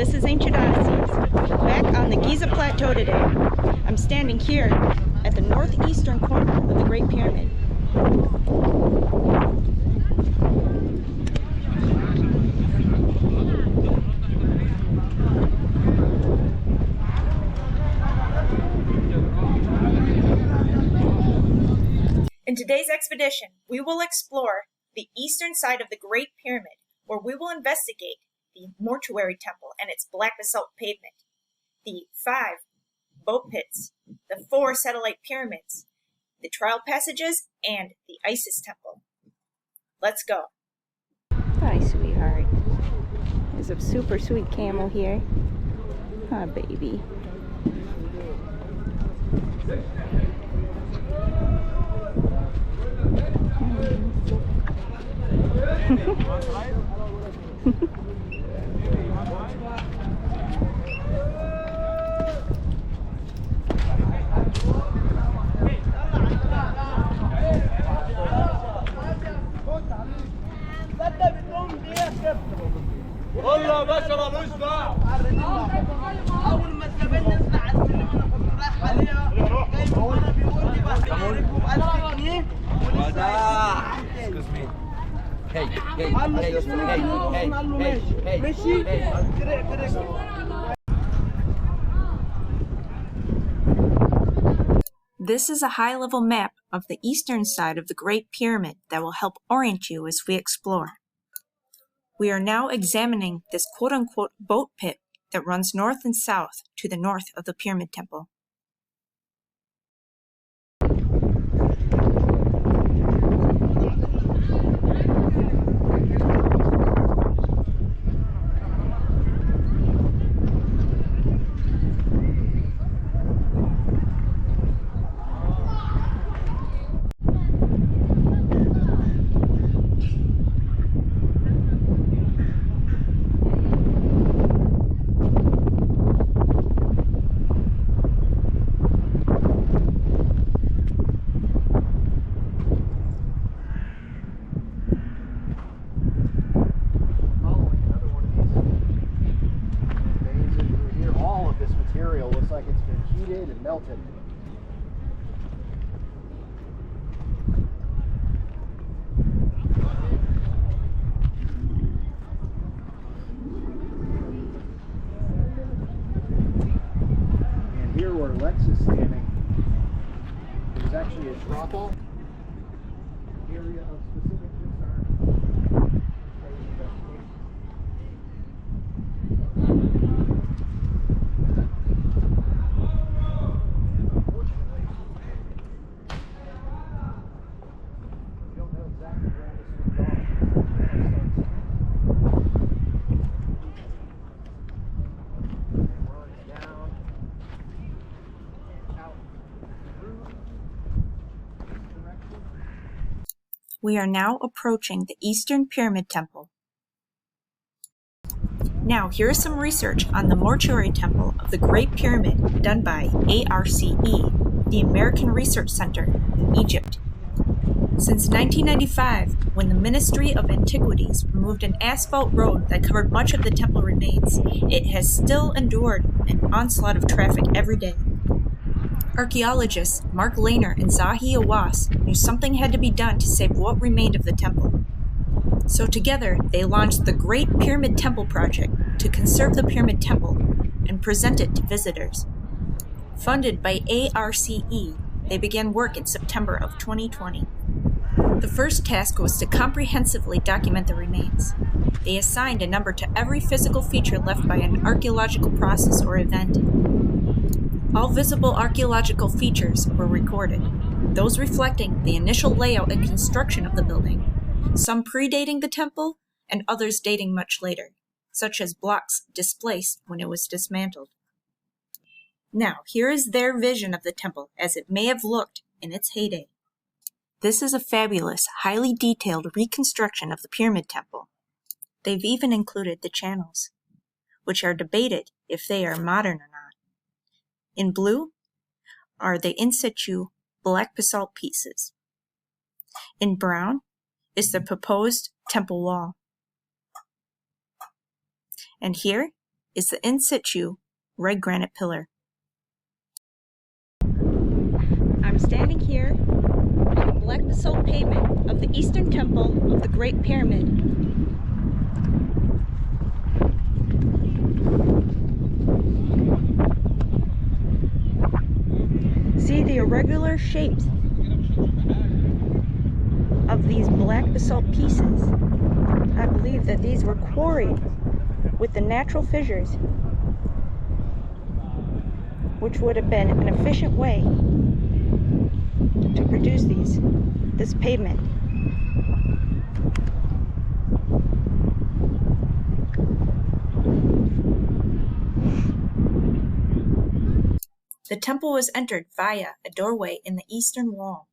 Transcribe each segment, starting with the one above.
this is Ancient Odysseys, back on the Giza Plateau today. I'm standing here at the northeastern corner of the Great Pyramid. In today's expedition, we will explore the eastern side of the Great Pyramid, where we will investigate the mortuary temple and its black basalt pavement, the 5 boat pits, the 4 satellite pyramids, the trial passages, and the Isis temple. Let's go. Hi, sweetheart. There's a super sweet camel here. Hi, baby. والله باشا مالوش دعوه اول ما تقابلني اسمع رايح عليها جاي من ورا بيقول لي بقى هيعرفوا ب 1000 جنيه Excuse me. Hey, hey, This is a high-level map of the eastern side of the Great Pyramid that will help orient you as we explore. We are now examining this quote-unquote boat pit that runs north and south to the north of the Pyramid Temple. And melted. And here where Lex is standing, there's actually a drop-off area of specific concern. We are now approaching the Eastern Pyramid Temple. Now, here is some research on the mortuary temple of the Great Pyramid done by ARCE, the American Research Center in Egypt. Since 1995, when the Ministry of Antiquities removed an asphalt road that covered much of the temple remains, it has still endured an onslaught of traffic every day. Archaeologists Mark Layman and Zahi Hawass knew something had to be done to save what remained of the temple. So together, they launched the Great Pyramid Temple Project to conserve the Pyramid Temple and present it to visitors. Funded by ARCE, they began work in September of 2020. The first task was to comprehensively document the remains. They assigned a number to every physical feature left by an archaeological process or event. All visible archaeological features were recorded, those reflecting the initial layout and construction of the building, some predating the temple and others dating much later, such as blocks displaced when it was dismantled. Now, here is their vision of the temple as it may have looked in its heyday. This is a fabulous, highly detailed reconstruction of the Pyramid Temple. They've even included the channels, which are debated if they are modern or not. In blue are the in situ black basalt pieces. In brown is the proposed temple wall. And here is the in situ red granite pillar. I'm standing here on the black basalt pavement of the eastern temple of the Great Pyramid. See the irregular shapes of these black basalt pieces. I believe that these were quarried with the natural fissures, which would have been an efficient way to produce this pavement. The temple was entered via a doorway in the eastern wall.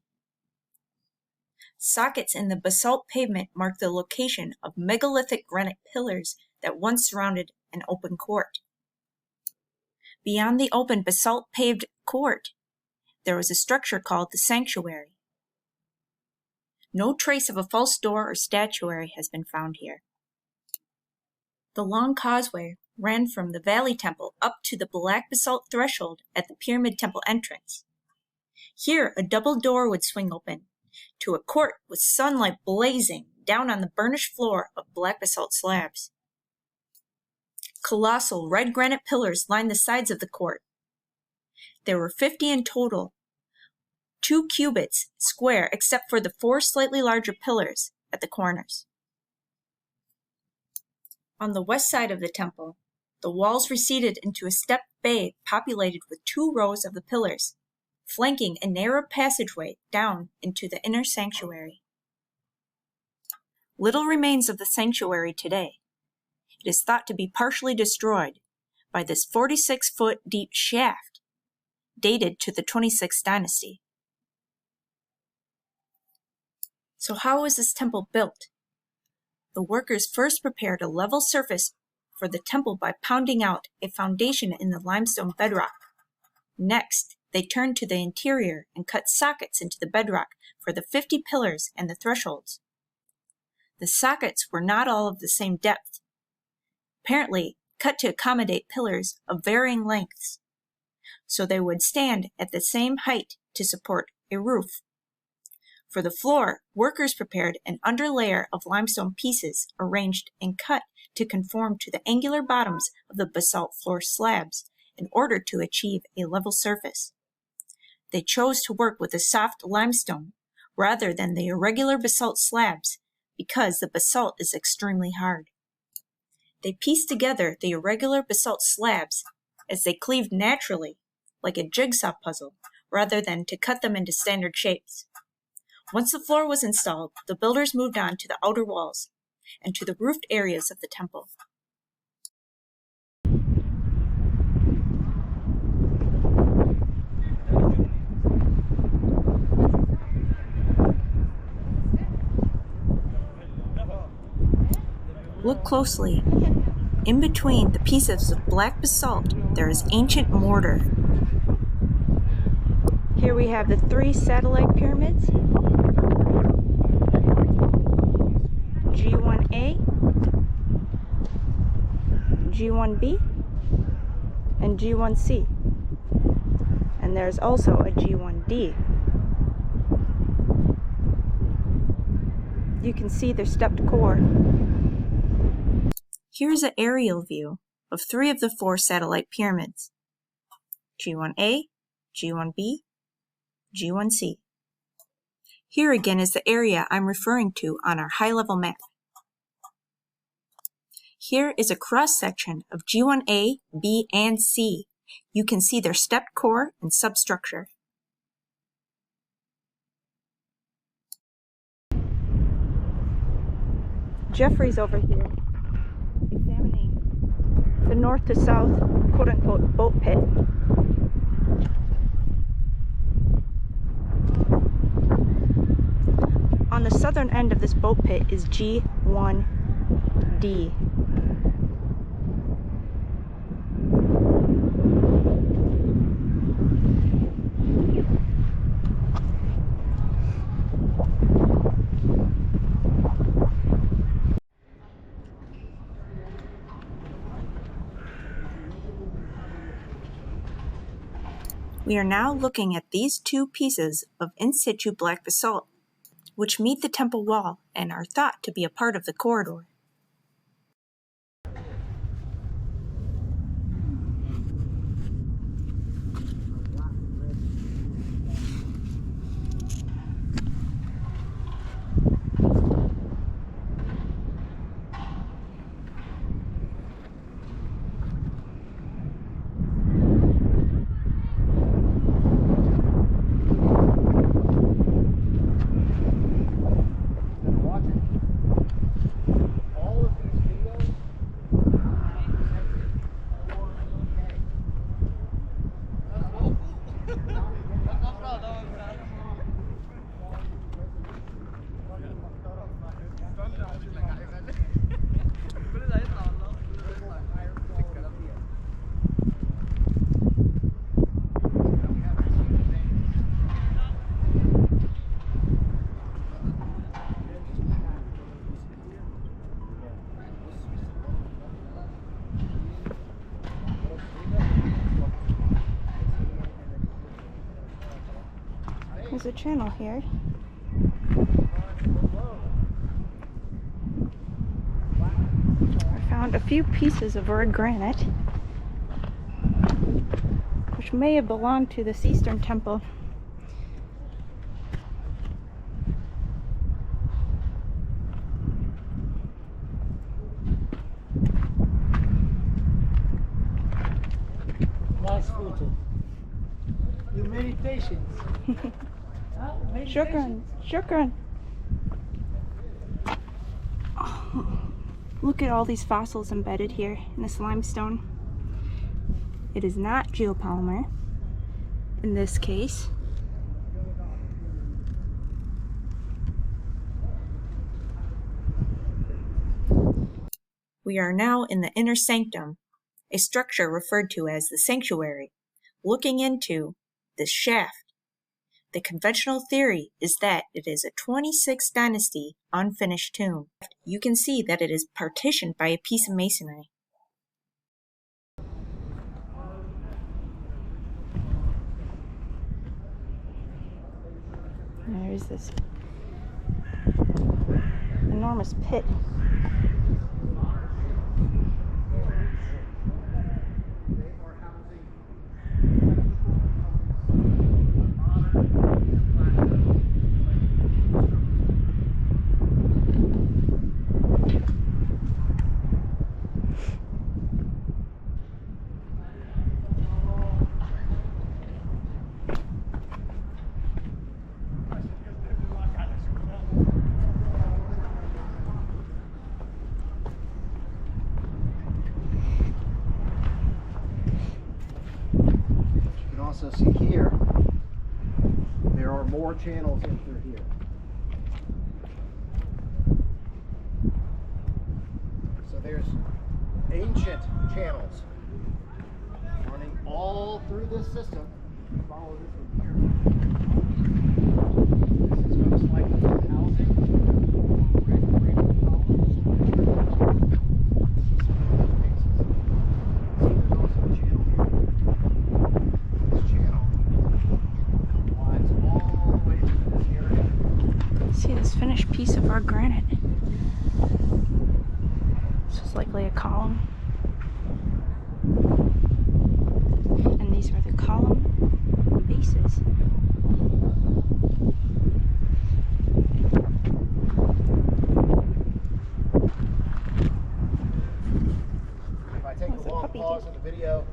Sockets in the basalt pavement mark the location of megalithic granite pillars that once surrounded an open court. Beyond the open basalt paved court, there was a structure called the sanctuary. No trace of a false door or statuary has been found here. The long causeway ran from the Valley Temple up to the black basalt threshold at the Pyramid Temple entrance. Here, a double door would swing open to a court with sunlight blazing down on the burnished floor of black basalt slabs. Colossal red granite pillars lined the sides of the court. There were 50 in total, 2 cubits square except for the 4 slightly larger pillars at the corners. On the west side of the temple, the walls receded into a stepped bay populated with 2 rows of the pillars, flanking a narrow passageway down into the inner sanctuary. Little remains of the sanctuary today. It is thought to be partially destroyed by this 46-foot deep shaft, dated to the 26th dynasty. So how was this temple built? The workers first prepared a level surface for the temple by pounding out a foundation in the limestone bedrock. Next, they turned to the interior and cut sockets into the bedrock for the 50 pillars and the thresholds. The sockets were not all of the same depth, apparently cut to accommodate pillars of varying lengths, so they would stand at the same height to support a roof. For the floor, workers prepared an underlayer of limestone pieces arranged and cut to conform to the angular bottoms of the basalt floor slabs in order to achieve a level surface. They chose to work with a soft limestone rather than the irregular basalt slabs because the basalt is extremely hard. They pieced together the irregular basalt slabs as they cleaved naturally, like a jigsaw puzzle, rather than to cut them into standard shapes. Once the floor was installed, the builders moved on to the outer walls and to the roofed areas of the temple. Look closely. In between the pieces of black basalt, there is ancient mortar. Here we have the 3 satellite pyramids. G1A, G1B, and G1C. And there's also a G1D. You can see their stepped core. Here's an aerial view of 3 of the 4 satellite pyramids: G1A, G1B, G1C. Here again is the area I'm referring to on our high-level map. Here is a cross-section of G1A, B, and C. You can see their stepped core and substructure. Jeffrey's over here, examining the north to south, quote-unquote, boat pit. On the southern end of this boat pit is G1D. We are now looking at these two pieces of in situ black basalt, which meet the temple wall and are thought to be a part of the corridor. There's a channel here. I found a few pieces of red granite, which may have belonged to this eastern temple. Nice photo. Your meditations. Shukran, shukran. Oh, look at all these fossils embedded here in this limestone. It is not geopolymer in this case. We are now in the inner sanctum, a structure referred to as the sanctuary, looking into this shaft. The conventional theory is that it is a 26th dynasty unfinished tomb. You can see that it is partitioned by a piece of masonry. There's this enormous pit. Also see here, there are more channels in through here. So there's ancient channels running all through this system. Follow this one here. This is most likely for housing. Red granite columns. See, there's also a channel here. See this finished piece of our granite. This is likely a column. And these are the column bases. If I take a long pause in the video,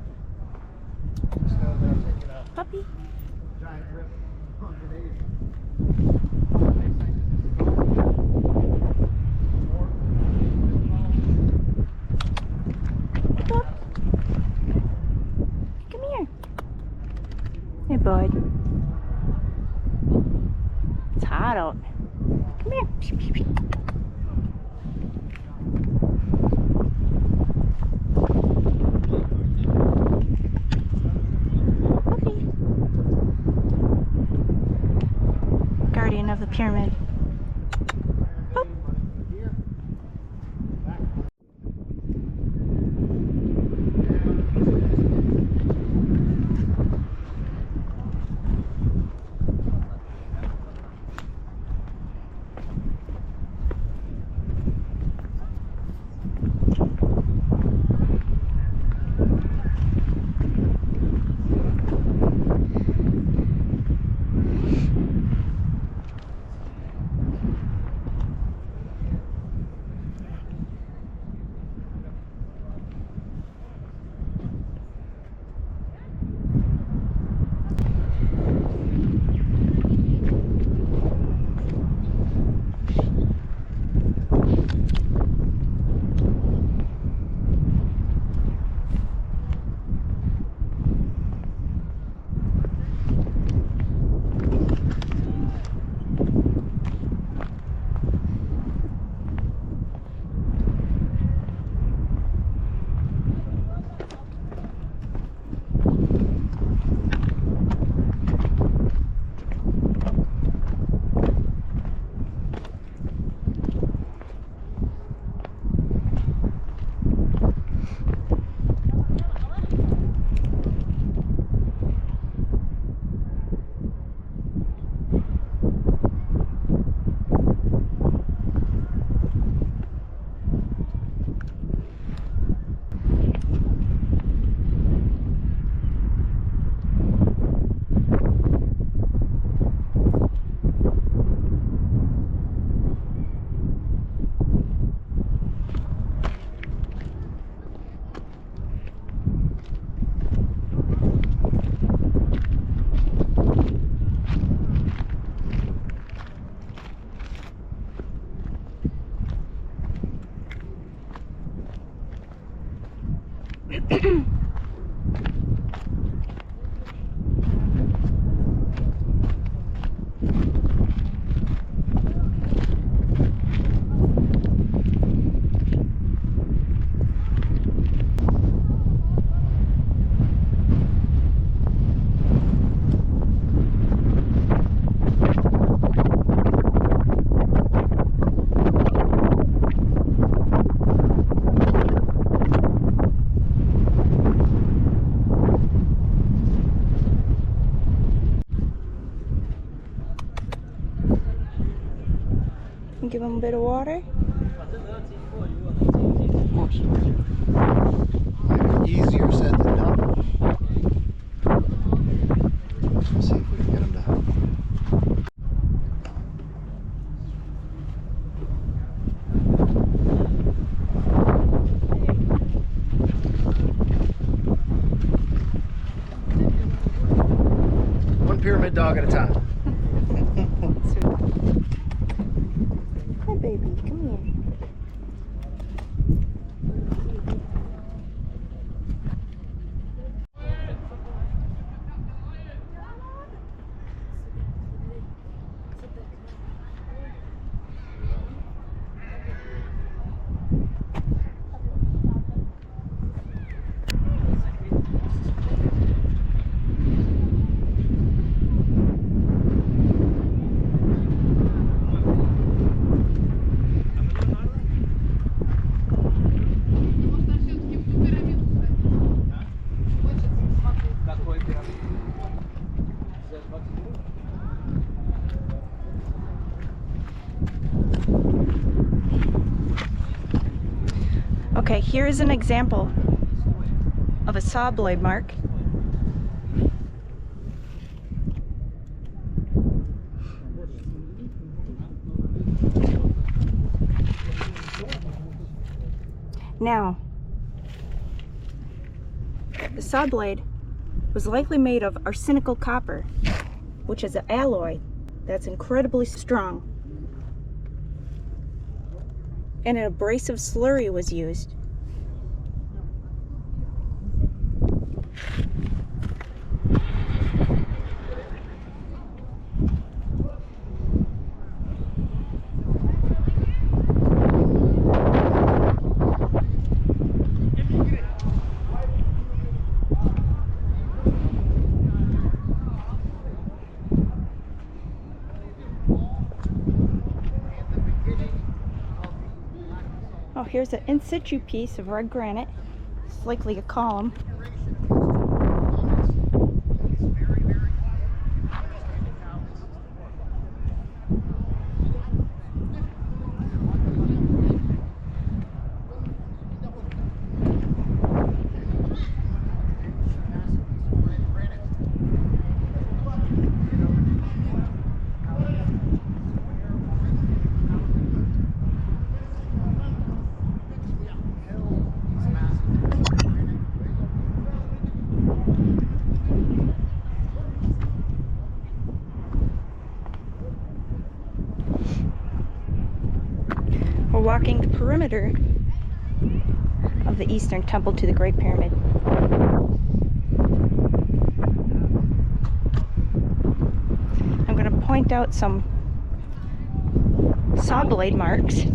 just know that I'm taking a Puppy. giant rip on today's. Come here. Hey, bud. It's hot out. Come here. Puppy. Guardian of the pyramid. Oh. give them a bit of water? Of course. Might be easier said than done. Let's see if we can get them to. One pyramid dog at a time. Hi, baby. Come here. Okay, here is an example of a saw blade mark. Now, the saw blade was likely made of arsenical copper, which is an alloy that's incredibly strong. And an abrasive slurry was used. Oh, here's an in situ piece of red granite. It's likely a column. We're walking the perimeter of the Eastern Temple to the Great Pyramid. I'm going to point out some saw blade marks.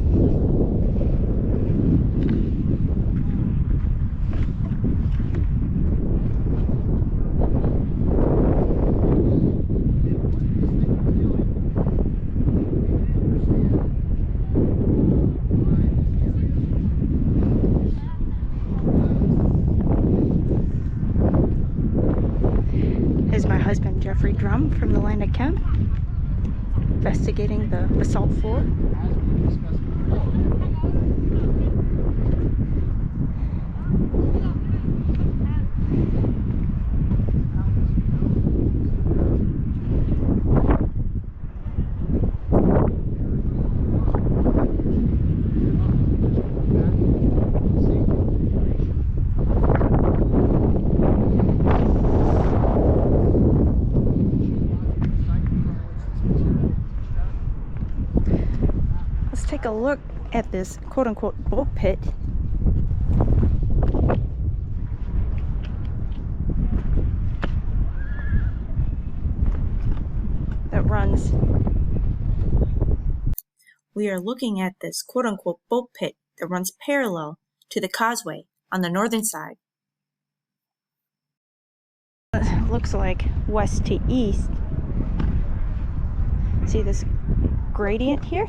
From the land of Chem, investigating the basalt floor. Take a look at this quote-unquote boat pit that runs. We are looking at this quote-unquote boat pit that runs parallel to the causeway on the northern side. It looks like west to east. See this gradient here?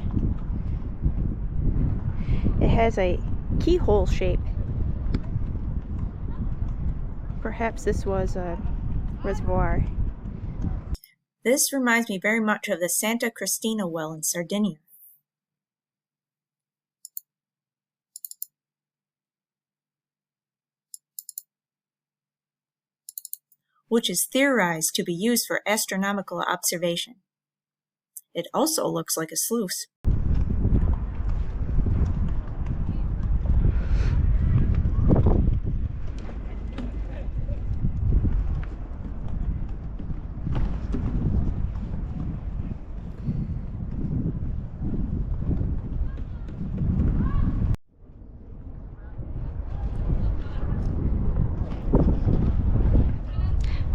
It has a keyhole shape. Perhaps this was a reservoir. This reminds me very much of the Santa Cristina well in Sardinia. which is theorized to be used for astronomical observation. It also looks like a sluice.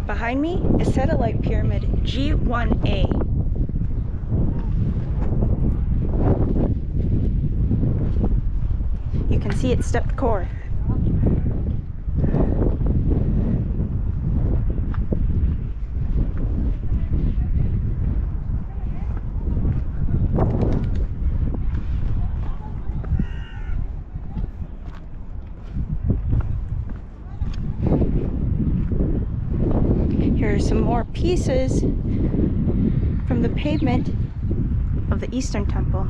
Behind me is satellite pyramid G1A. You can see its stepped core. Here are some more pieces from the pavement of the Eastern Temple.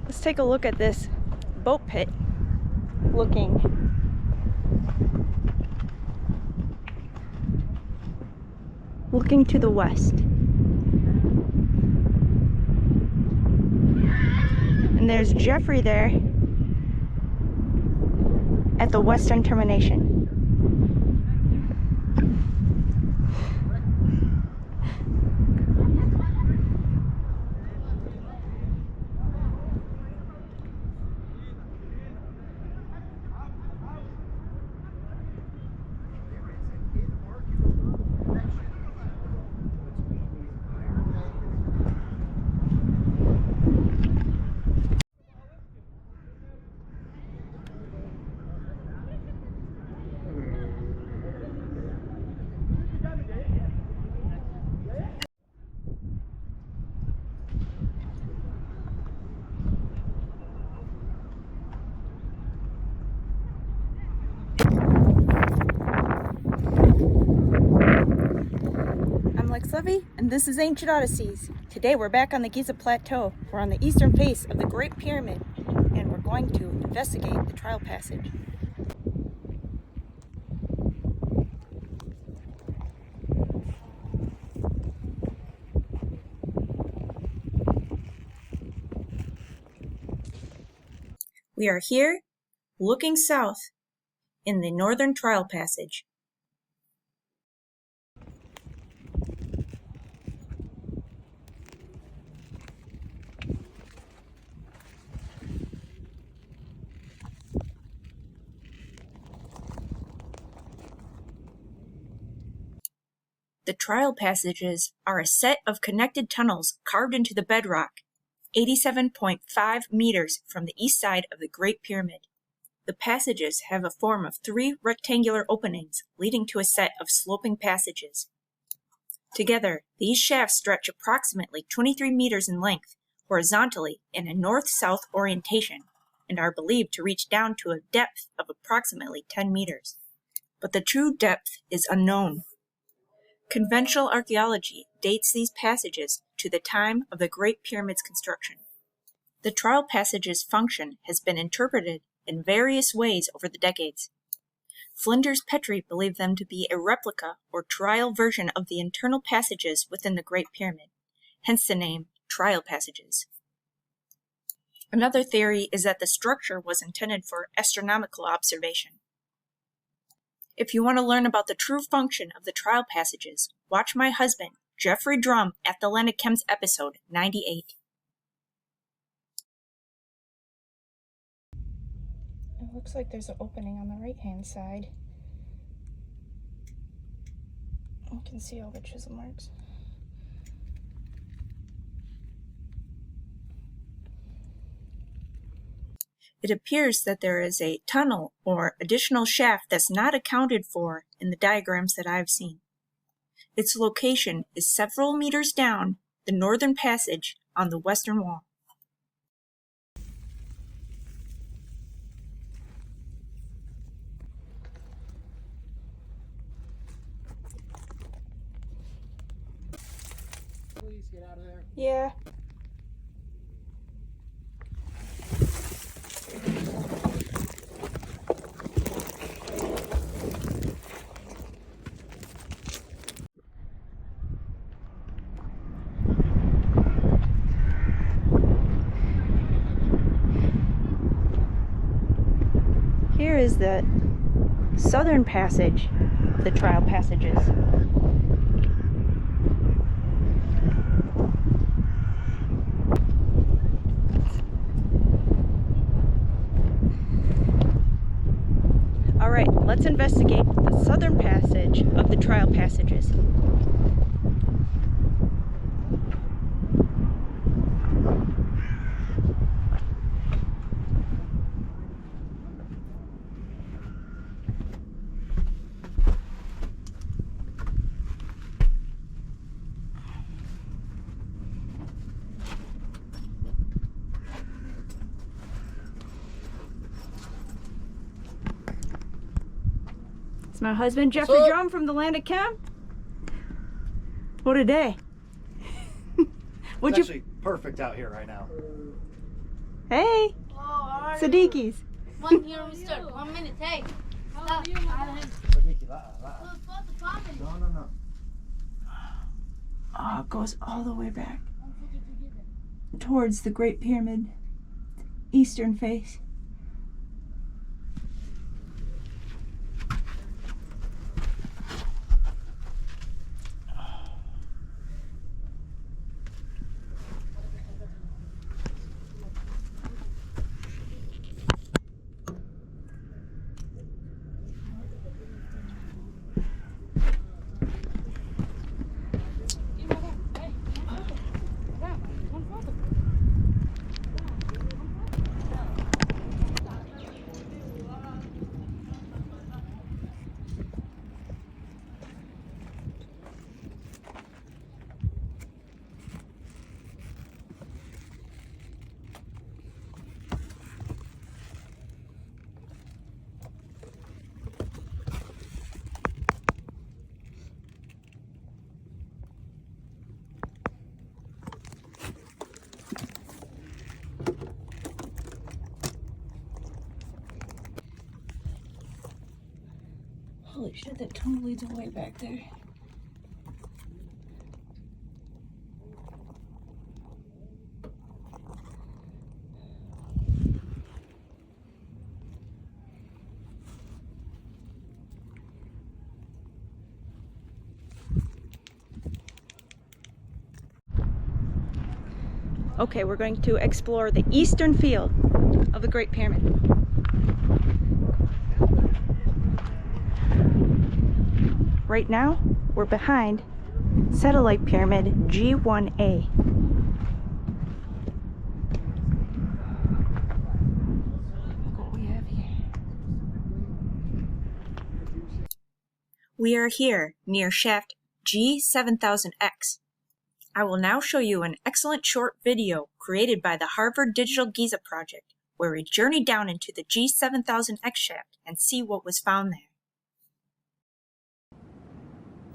Let's take a look at this boat pit looking to the west. And there's Jeffrey there at the western termination. Levy, and this is Ancient Odysseys. Today we're back on the Giza Plateau. We're on the eastern face of the Great Pyramid, and we're going to investigate the trial passage. We are here, looking south, in the northern trial passage. The trial passages are a set of connected tunnels carved into the bedrock, 87.5 meters from the east side of the Great Pyramid. The passages have a form of 3 rectangular openings leading to a set of sloping passages. Together, these shafts stretch approximately 23 meters in length, horizontally in a north-south orientation, and are believed to reach down to a depth of approximately 10 meters. But the true depth is unknown. Conventional archaeology dates these passages to the time of the Great Pyramid's construction. The trial passage's function has been interpreted in various ways over the decades. Flinders Petrie believed them to be a replica or trial version of the internal passages within the Great Pyramid, hence the name trial passages. Another theory is that the structure was intended for astronomical observation. If you want to learn about the true function of the trial passages, watch my husband, Jeffrey Drum, at the Atlantic Chems episode 98. It looks like there's an opening on the right-hand side. You can see all the chisel marks. It appears that there is a tunnel or additional shaft that's not accounted for in the diagrams that I've seen. Its location is several meters down the northern passage on the western wall. get out of there? Yeah. Here is the southern passage of the trial passages. All right, let's investigate the southern passage of the trial passages. It's my husband, Jeffrey Drum from the land of Chem. What a day. It's actually perfect out here right now. Hey, Oh, Sadiqis. 1 year we start. 1 minute. Hey. Stop. No. Oh, it goes all the way back towards the Great Pyramid, eastern face. Holy shit, that tunnel leads all the way back there. Okay, we're going to explore the eastern field of the Great Pyramid. Right now, we're behind satellite pyramid G1A. Look what we have here. We are here near shaft G7000X. I will now show you an excellent short video created by the Harvard Digital Giza project, where we journey down into the G7000X shaft and see what was found there.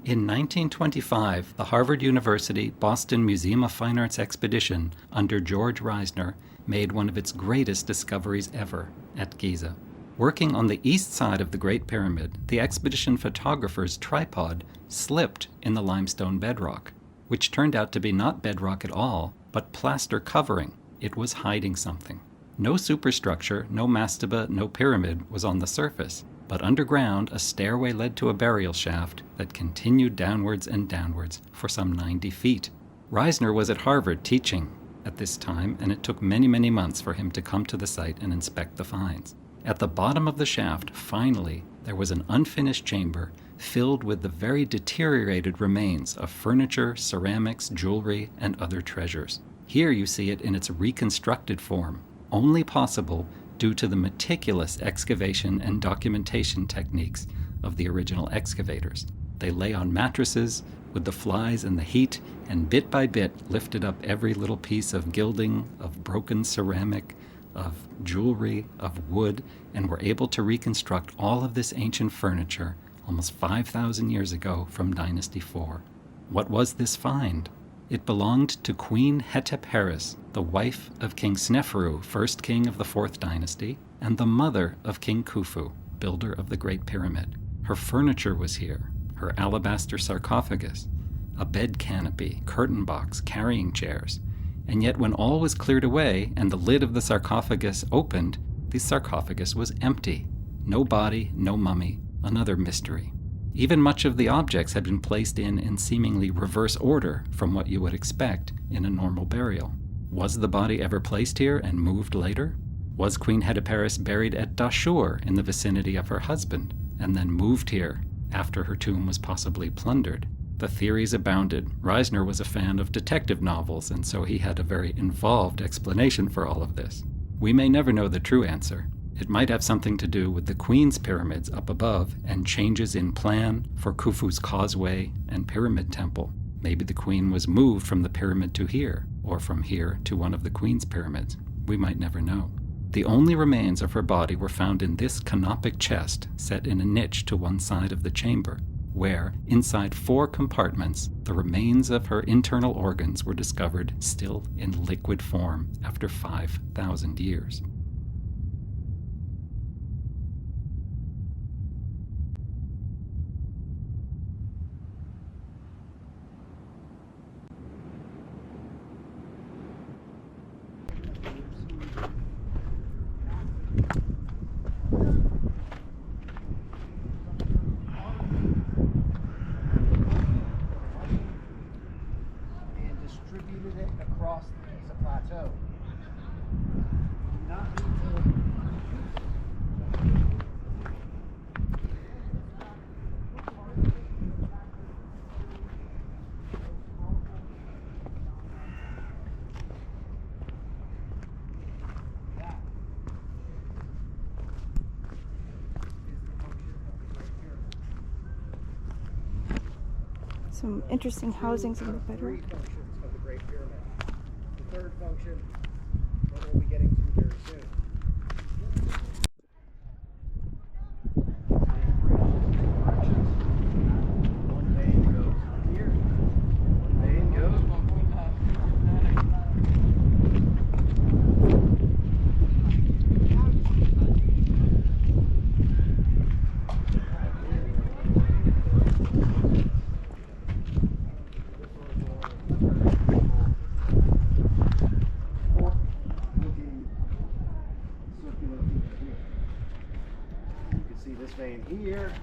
In 1925, the Harvard University Boston Museum of Fine Arts expedition under George Reisner made one of its greatest discoveries ever at Giza. Working on the east side of the Great Pyramid, the expedition photographer's tripod slipped in the limestone bedrock, which turned out to be not bedrock at all, but plaster covering. It was hiding something. No superstructure, no mastaba, no pyramid was on the surface, but underground a stairway led to a burial shaft that continued downwards and downwards for some 90 feet. Reisner was at Harvard teaching at this time, and it took many, many months for him to come to the site and inspect the finds. At the bottom of the shaft, finally, there was an unfinished chamber filled with the very deteriorated remains of furniture, ceramics, jewelry, and other treasures. Here you see it in its reconstructed form, only possible due to the meticulous excavation and documentation techniques of the original excavators. They lay on mattresses with the flies and the heat, and bit by bit lifted up every little piece of gilding, of broken ceramic, of jewelry, of wood, and were able to reconstruct all of this ancient furniture almost 5,000 years ago from Dynasty 4. What was this find? It belonged to Queen Hetepheres, the wife of King Sneferu, first king of the 4th dynasty, and the mother of King Khufu, builder of the Great Pyramid. Her furniture was here, her alabaster sarcophagus, a bed canopy, curtain box, carrying chairs. And yet when all was cleared away and the lid of the sarcophagus opened, the sarcophagus was empty. No body, no mummy, another mystery. Even much of the objects had been placed in seemingly reverse order from what you would expect in a normal burial. Was the body ever placed here and moved later? Was Queen Hetepheres buried at Dashur in the vicinity of her husband, and then moved here after her tomb was possibly plundered? The theories abounded. Reisner was a fan of detective novels, and so he had a very involved explanation for all of this. We may never know the true answer. It might have something to do with the Queen's pyramids up above and changes in plan for Khufu's causeway and pyramid temple. Maybe the Queen was moved from the pyramid to here, or from here to one of the Queen's pyramids. We might never know. The only remains of her body were found in this canopic chest set in a niche to one side of the chamber, where, inside 4 compartments, the remains of her internal organs were discovered still in liquid form after 5,000 years. And distributed it across the Giza Plateau. Do not need to. Some interesting housings in the bedroom. 3 functions of the Great Pyramid. The 3rd function, what we'll be getting to very soon. One vein goes here. One vein goes. This vein here.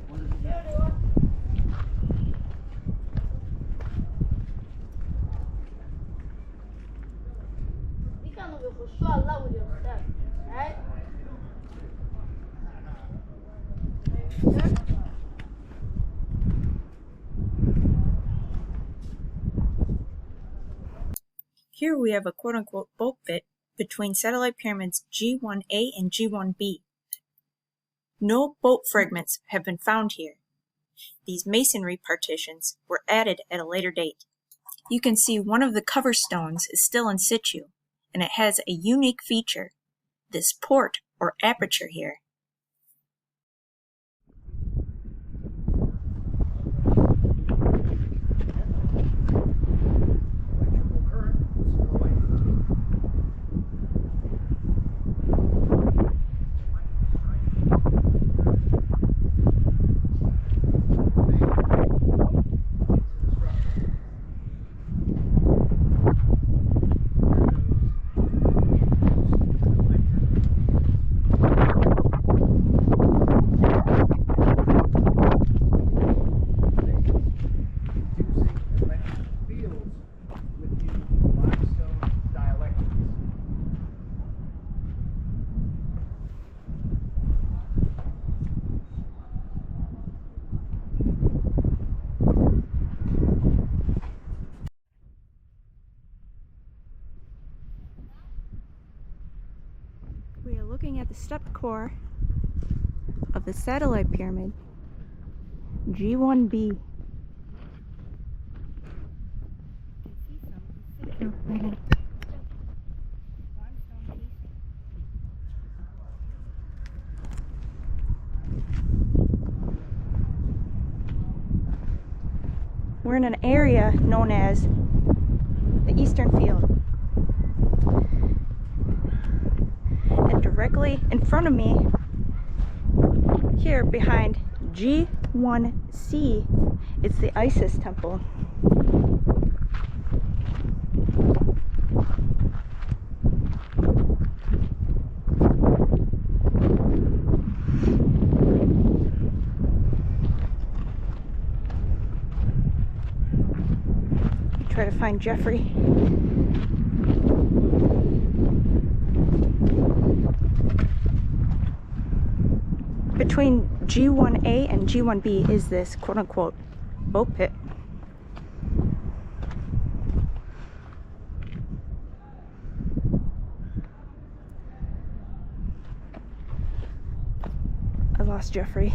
What is it? دي كانوا بيخشوا الأول يا أستاذ. هاي. Here we have a quote-unquote boat bit between satellite pyramids G1A and G1B. No boat fragments have been found here. These masonry partitions were added at a later date. You can see one of the cover stones is still in situ, and it has a unique feature, this port or aperture here. Electrical current is flowing. We are looking at the stepped core of the satellite pyramid G1B. We're in an area known as the Eastern Field. And directly in front of me, here behind G1C, it's the Isis temple. Try to find Jeffrey. Between G1A and G1B is this quote-unquote boat pit. I lost Jeffrey.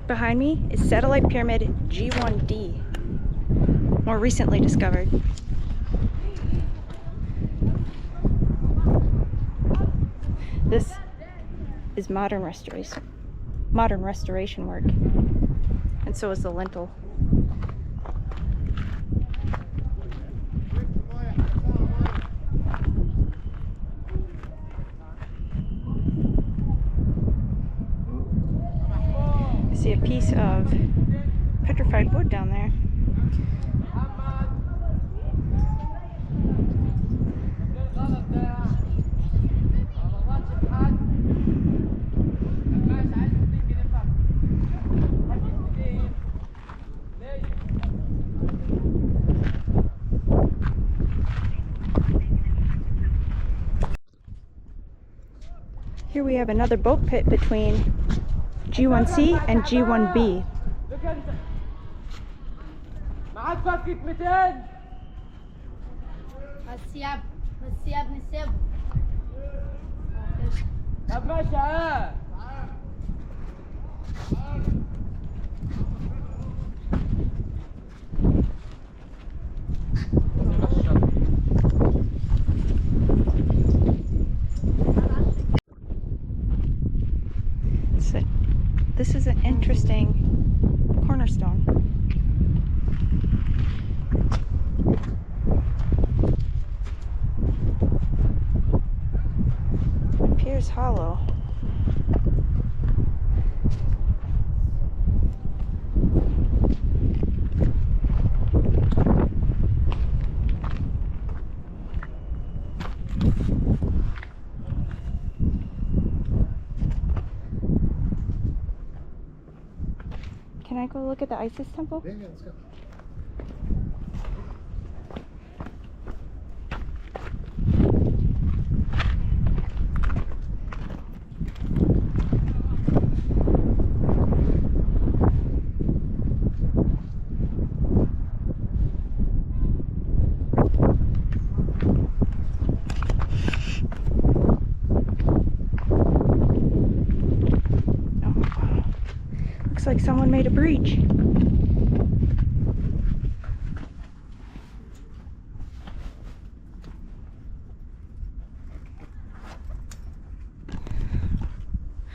Behind me is satellite pyramid G1D, more recently discovered. This is modern restoration work, and so is the lintel. See a piece of petrified wood down there. Here we have another boat pit between G1C and G1B. معاك فكة 200 بس يا ابني سيبه. طب ماشي ها This is an interesting cornerstone. It appears hollow. Can I go look at the Isis temple? Yeah, let's go. Looks like someone made a breach.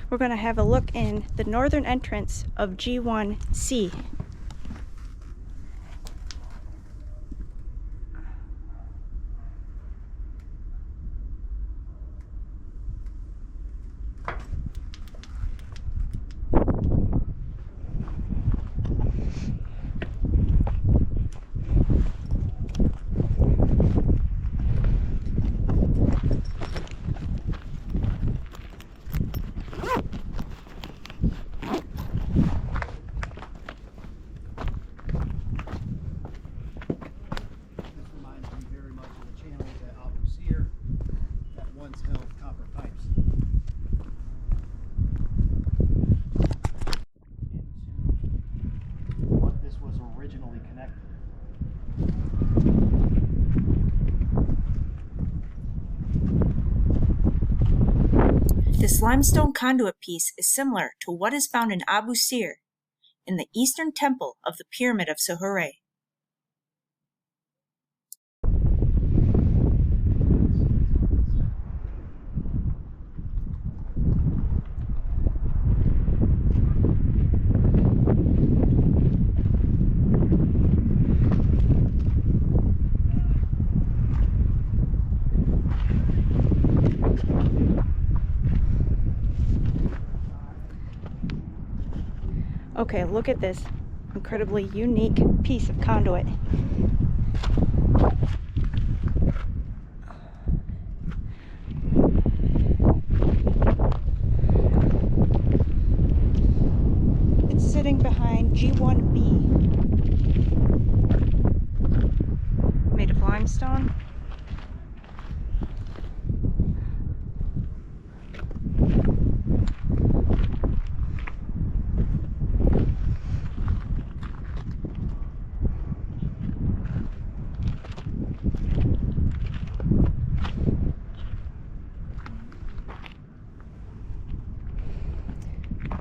We're going to have a look in the northern entrance of G1C. This limestone conduit piece is similar to what is found in Abu Sir, in the eastern temple of the Pyramid of Sahure. Okay, look at this incredibly unique piece of conduit. It's sitting behind G1B, made of limestone.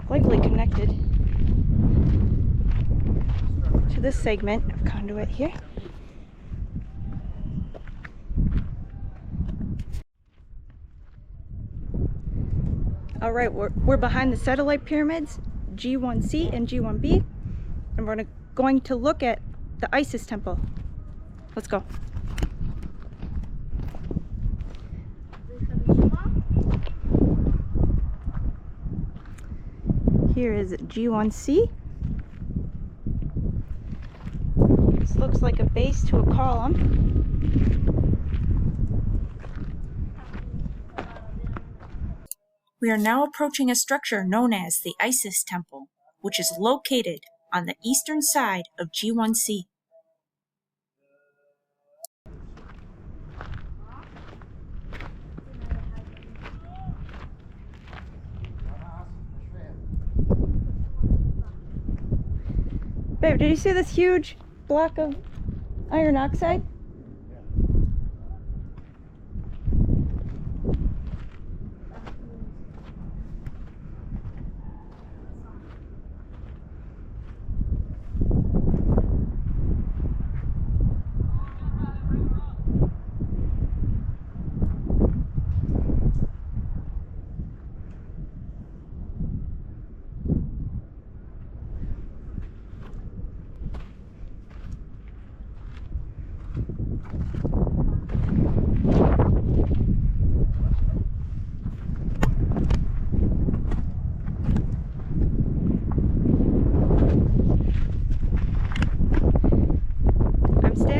Likely connected to this segment of conduit here. All right, we're behind the satellite pyramids, G1C and G1B, and we're going to look at the Isis temple. Let's go. Here is G1C. This looks like a base to a column. We are now approaching a structure known as the Isis Temple, which is located on the eastern side of G1C. Babe, did you see this huge block of iron oxide?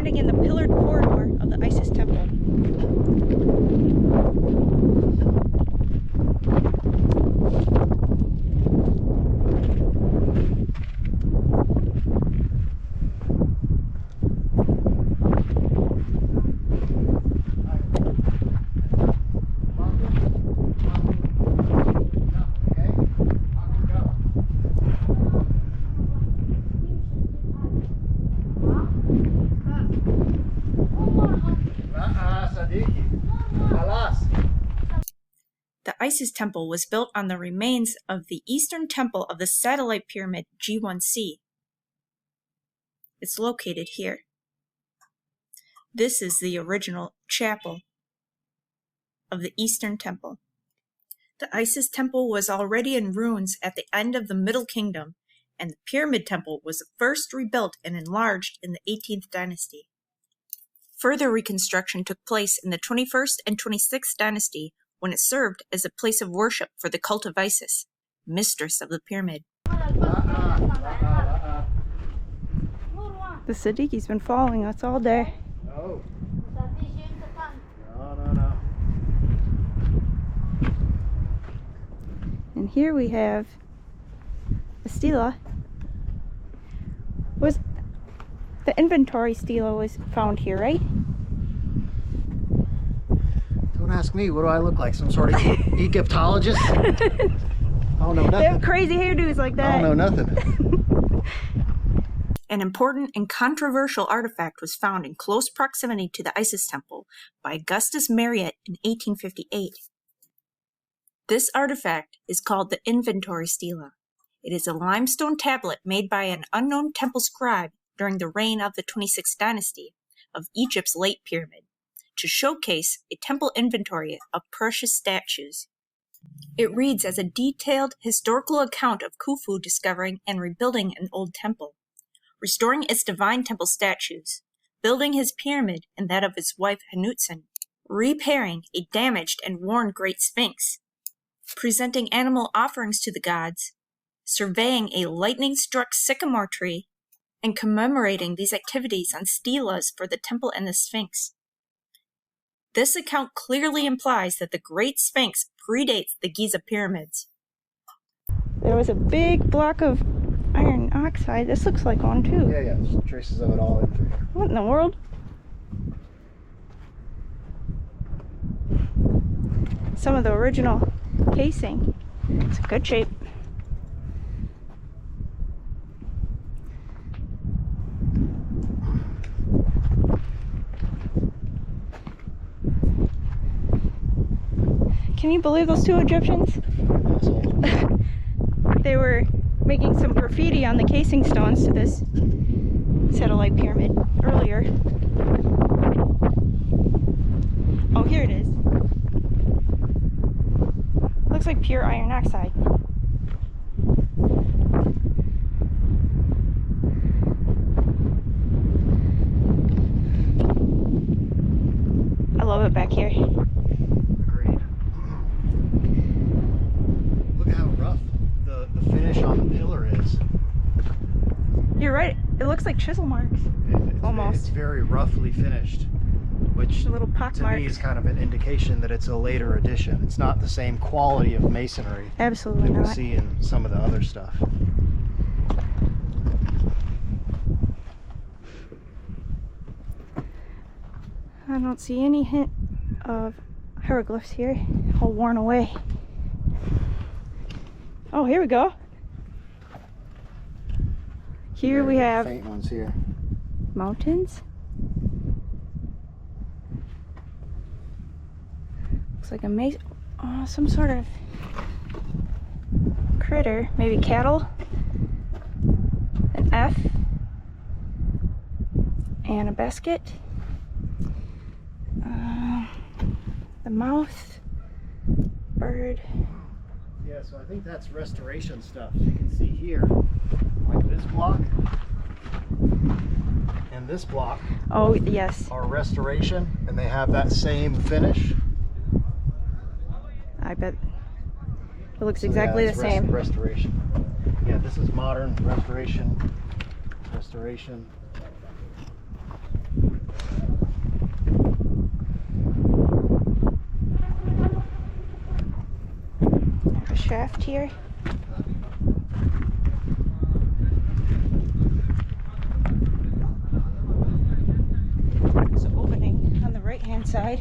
In the pillared corridor of the Isis temple. The Isis temple was built on the remains of the eastern temple of the satellite pyramid G1C. It's located here. This is the original chapel of the eastern temple. The Isis temple was already in ruins at the end of the Middle Kingdom, and the pyramid temple was first rebuilt and enlarged in the 18th dynasty. Further reconstruction took place in the 21st and 26th dynasty, when it served as a place of worship for the cult of Isis, mistress of the pyramid. The Siddiqui's been following us all day. No. And here we have a stela. Was the inventory stela was found here, right? Don't ask me. What do I look like? Some sort of Egyptologist? I don't know nothing. They have crazy hairdos like that. I don't know nothing. An important and controversial artifact was found in close proximity to the Isis temple by Augustus Marriott in 1858. This artifact is called the Inventory Stela. It is a limestone tablet made by an unknown temple scribe during the reign of the 26th dynasty of Egypt's late pyramid, to showcase a temple inventory of precious statues. It reads as a detailed historical account of Khufu discovering and rebuilding an old temple, restoring its divine temple statues, building his pyramid and that of his wife Hanutzen, repairing a damaged and worn Great Sphinx, presenting animal offerings to the gods, surveying a lightning-struck sycamore tree, and commemorating these activities on stelas for the temple and the Sphinx. This account clearly implies that the Great Sphinx predates the Giza pyramids. There was a big block of iron oxide. This looks like one too. Yeah, there's traces of it all in through here. What in the world? Some of the original casing. It's in good shape. Can you believe those two Egyptians? They were making some graffiti on the casing stones to this satellite pyramid earlier. Oh, here it is. Looks like pure iron oxide. I love it back here. Agreed. Look how rough the finish on the pillar is. You're right. It looks like chisel marks. Almost. It's very roughly finished, which Little pock to marks. me is kind of an indication that it's a later addition. It's not the same quality of masonry Absolutely that we not. see in some of the other stuff. I don't see any hint of hieroglyphs here. All worn away. Oh, here we go. Here we have faint ones here. mountains. Looks like a maze. Oh, some sort of critter. Maybe cattle. An F. And a basket. The mouth. Bird. Yeah, so I think that's restoration stuff. You can see here, like this block and this block Oh, yes. are restoration, and they have that same finish. I bet it looks So, exactly yeah, the it's same. Restoration. Yeah, this is modern restoration. Restoration. A shaft here. There's an opening on the right hand side.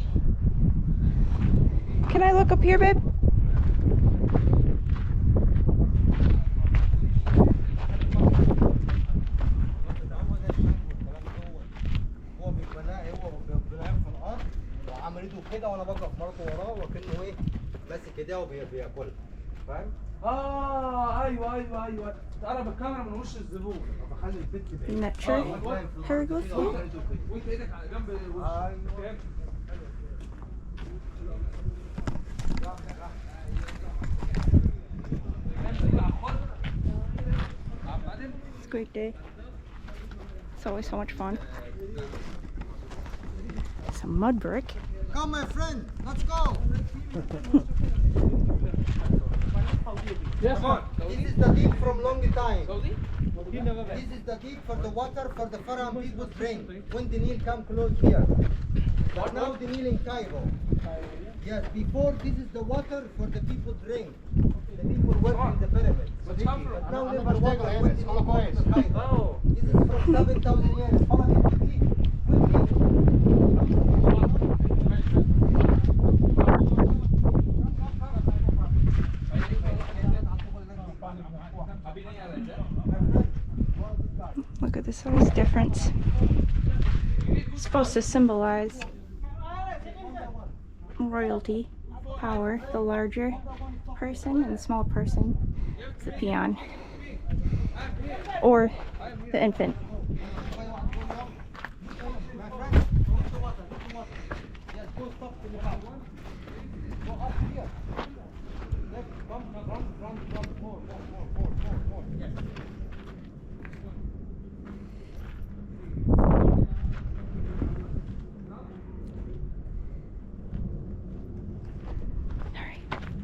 Can I look up here, babe? هو بيبناه هو بينام في الارض وعملته كده وانا بقف برضه وراه وكانه ايه ماسك ايديه وبياكلها فاهم؟ ايوه تقرب الكاميرا من وش الزبون بخلي البت بعيد Nature hieroglyph here. وانت ايدك على جنب وش It's a great day. It's always so much fun. Some mud brick. Come my friend, let's go! Yes, sir. This is the deep from long time. This is the deep for the water for the Pharaoh people drink. When the Nile come close here. But now the Nile in Cairo. Yes, before this is the water for the people drink. The people work in the pyramids. But now never water when the Nile comes to Cairo. This is from 7,000 years. Follow me quickly. Look at the size difference. It's supposed to symbolize royalty, power. The larger, person, and the small person is the peon, or the infant.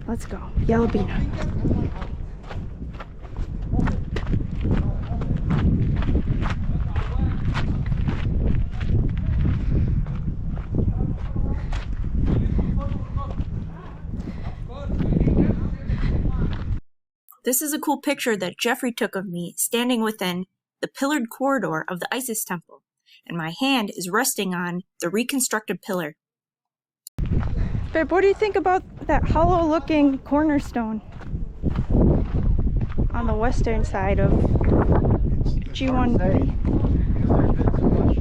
Let's go. Yellow bean. This is a cool picture that Jeffrey took of me standing within the pillared corridor of the Isis temple, and my hand is resting on the reconstructed pillar. Babe, what do you think about that hollow looking cornerstone on the western side of G1? Because there's been so much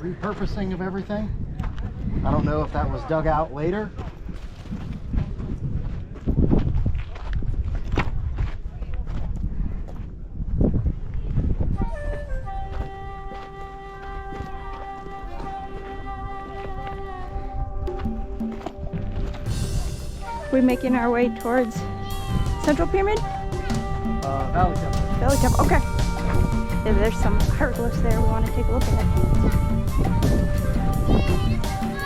repurposing of everything. I don't know if that was dug out later. We're making our way towards Central Pyramid? Valley Temple. Valley Temple, okay. Yeah, there's some hieroglyphs there we want to take a look at.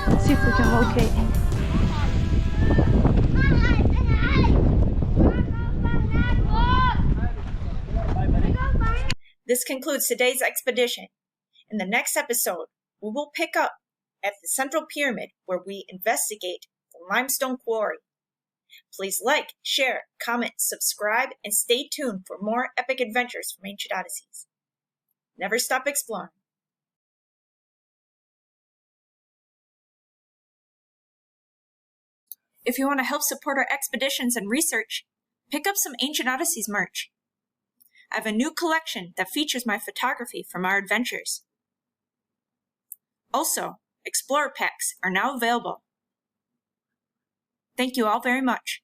Let's see if we can locate. This concludes today's expedition. In the next episode, we will pick up at the Central Pyramid where we investigate the limestone quarry. Please like, share, comment, subscribe, and stay tuned for more epic adventures from Ancient Odysseys. Never stop exploring. If you want to help support our expeditions and research, pick up some Ancient Odysseys merch. I have a new collection that features my photography from our adventures. Also, Explorer Packs are now available. Thank you all very much.